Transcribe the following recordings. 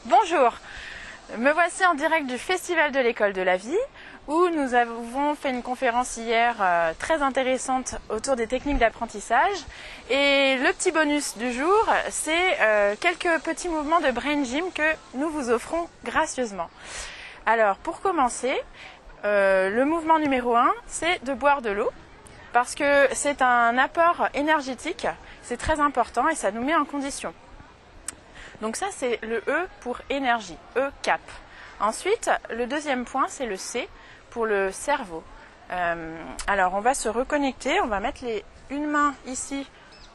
Bonjour, me voici en direct du Festival de l'École de la Vie où nous avons fait une conférence hier très intéressante autour des techniques d'apprentissage. Et le petit bonus du jour, c'est quelques petits mouvements de Brain Gym que nous vous offrons gracieusement. Alors pour commencer, le mouvement numéro 1, c'est de boire de l'eau parce que c'est un apport énergétique, c'est très important et ça nous met en condition. Donc ça, c'est le E pour énergie, E-CAP. Ensuite, le deuxième point, c'est le C pour le cerveau. Alors, on va se reconnecter, on va mettre une main ici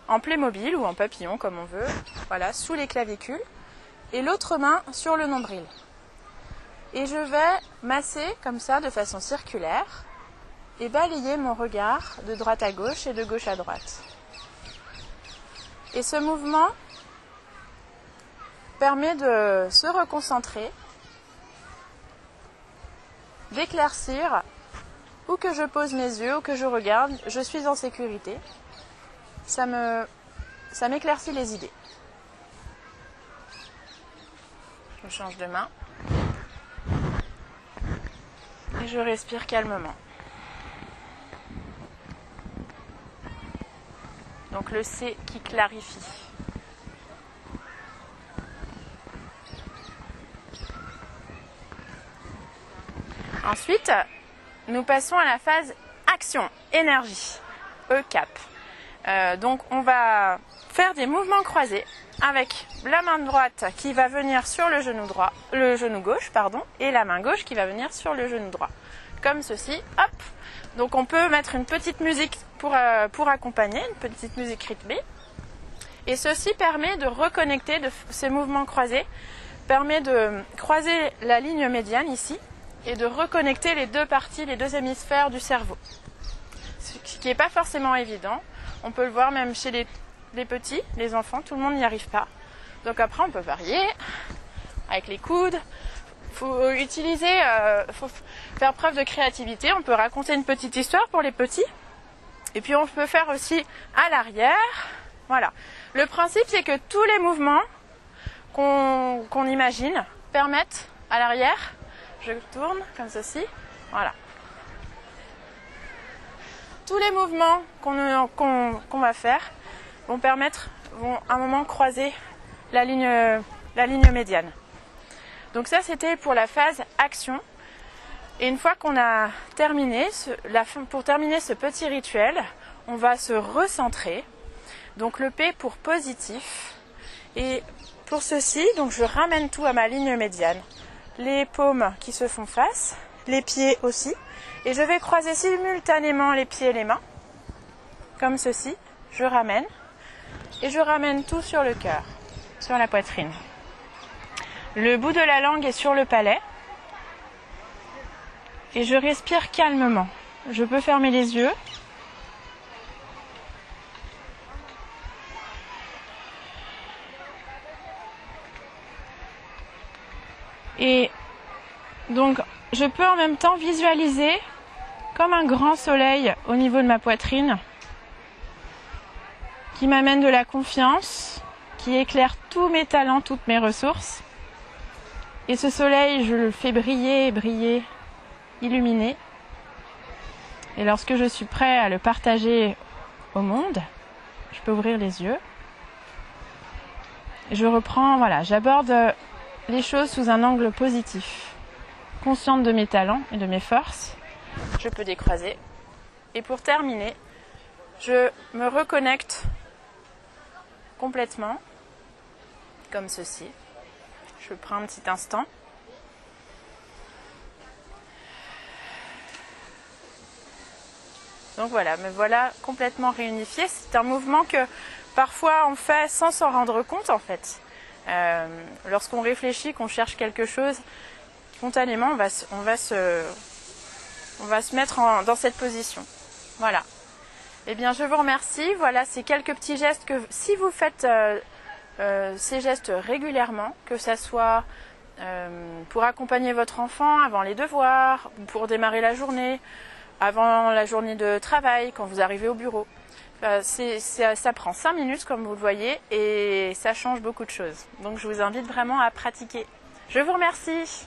en Playmobil ou en papillon, comme on veut, voilà, sous les clavicules, et l'autre main sur le nombril. Et je vais masser comme ça, de façon circulaire, et balayer mon regard de droite à gauche et de gauche à droite. Et ce mouvement permet de se reconcentrer, d'éclaircir où que je pose mes yeux, où que je regarde, je suis en sécurité. Ça m'éclaircit les idées. Je change de main et je respire calmement. Donc le C qui clarifie. Ensuite, nous passons à la phase action, énergie, E-CAP. Donc on va faire des mouvements croisés avec la main droite qui va venir sur le genou gauche, et la main gauche qui va venir sur le genou droit. Comme ceci, hop. Donc on peut mettre une petite musique pour accompagner, une petite musique rythmée. Et ceci permet de reconnecter ces mouvements croisés, permet de croiser la ligne médiane ici, et de reconnecter les deux parties, les deux hémisphères du cerveau. Ce qui n'est pas forcément évident. On peut le voir même chez les petits, les enfants, tout le monde n'y arrive pas. Donc après, on peut varier avec les coudes. Faut faire preuve de créativité. On peut raconter une petite histoire pour les petits. Et puis on peut faire aussi à l'arrière. Voilà. Le principe, c'est que tous les mouvements qu'on imagine permettent à l'arrière. Je tourne comme ceci, voilà. Tous les mouvements qu'on va faire vont à un moment croiser la ligne médiane. Donc ça, c'était pour la phase action. Et une fois qu'on a terminé, pour terminer ce petit rituel, on va se recentrer. Donc le P pour positif. Et pour ceci, donc je ramène tout à ma ligne médiane. Les paumes qui se font face, les pieds aussi. Et je vais croiser simultanément les pieds et les mains, comme ceci. Je ramène. Et je ramène tout sur le cœur, sur la poitrine. Le bout de la langue est sur le palais. Et je respire calmement. Je peux fermer les yeux. Et donc, je peux en même temps visualiser comme un grand soleil au niveau de ma poitrine qui m'amène de la confiance, qui éclaire tous mes talents, toutes mes ressources. Et ce soleil, je le fais briller, illuminer. Et lorsque je suis prêt à le partager au monde, je peux ouvrir les yeux. Je reprends, j'aborde les choses sous un angle positif. Consciente de mes talents et de mes forces, je peux décroiser. Et pour terminer, je me reconnecte complètement, comme ceci. Je prends un petit instant. Donc voilà, me voilà complètement réunifiée. C'est un mouvement que parfois on fait sans s'en rendre compte en fait. Lorsqu'on réfléchit, qu'on cherche quelque chose, spontanément, on va se mettre dans cette position. Voilà. Eh bien, je vous remercie. Voilà, c'est quelques petits gestes que, si vous faites ces gestes régulièrement, que ça soit pour accompagner votre enfant avant les devoirs, pour démarrer la journée, avant la journée de travail, quand vous arrivez au bureau. Ça prend 5 minutes comme vous le voyez et ça change beaucoup de choses. Donc je vous invite vraiment à pratiquer. Je vous remercie.